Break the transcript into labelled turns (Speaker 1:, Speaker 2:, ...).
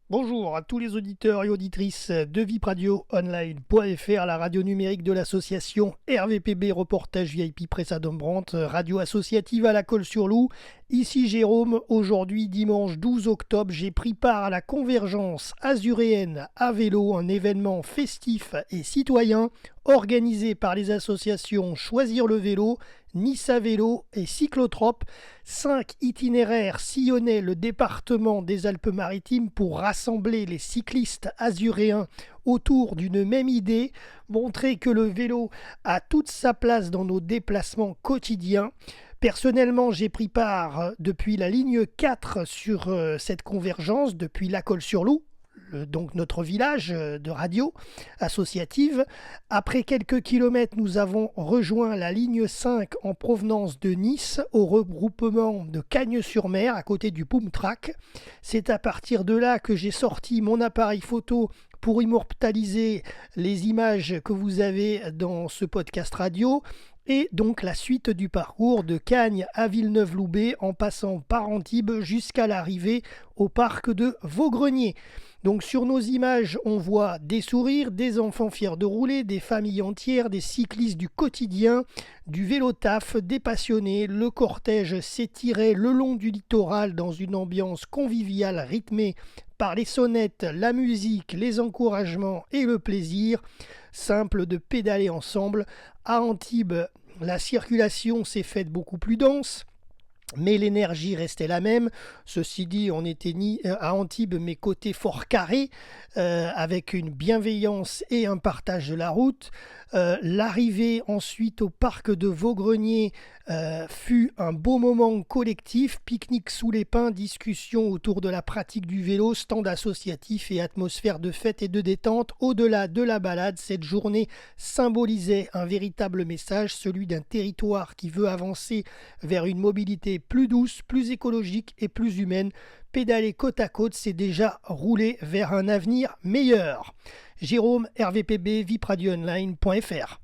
Speaker 1: Bonjour à tous les auditeurs et auditrices de vipradioonline.fr, la radio numérique de l'association RVPB Reportage VIP Pressa Dombrante, radio associative à la Colle-sur-Loup. Ici Jérôme, aujourd'hui dimanche 12 octobre, j'ai pris part à la convergence azuréenne à vélo, un événement festif et citoyen organisé par les associations Choisir le vélo, Nice à vélo et Cyclotrope. 5 itinéraires sillonnaient le département des Alpes-Maritimes pour rassembler les cyclistes azuréens autour d'une même idée, montrer que le vélo a toute sa place dans nos déplacements quotidiens. Personnellement, j'ai pris part depuis la ligne 4 sur cette convergence, depuis la Colle-sur-Loup, donc notre village de radio associative. Après quelques kilomètres, nous avons rejoint la ligne 5 en provenance de Nice, au regroupement de Cagnes-sur-Mer, à côté du Poumtrac. C'est à partir de là que j'ai sorti mon appareil photo pour immortaliser les images que vous avez dans ce podcast radio. Et donc la suite du parcours de Cagnes à Villeneuve-Loubet en passant par Antibes jusqu'à l'arrivée au parc de Vaugrenier. Donc sur nos images, on voit des sourires, des enfants fiers de rouler, des familles entières, des cyclistes du quotidien, du vélo taf, des passionnés. Le cortège s'étirait le long du littoral dans une ambiance conviviale rythmée par les sonnettes, la musique, les encouragements et le plaisir. Simple de pédaler ensemble. À Antibes, la circulation s'est faite beaucoup plus dense, mais l'énergie restait la même. Ceci dit, on était ni à Antibes, mais côté fort carré, avec une bienveillance et un partage de la route. L'arrivée ensuite au parc de Vaugrenier fut un beau moment collectif, pique-nique sous les pins, discussion autour de la pratique du vélo, stand associatif et atmosphère de fête et de détente. Au-delà de la balade, cette journée symbolisait un véritable message, celui d'un territoire qui veut avancer vers une mobilité plus douce, plus écologique et plus humaine. Pédaler côte à côte, c'est déjà rouler vers un avenir meilleur. Jérôme, RVPB, vipradioonline.fr.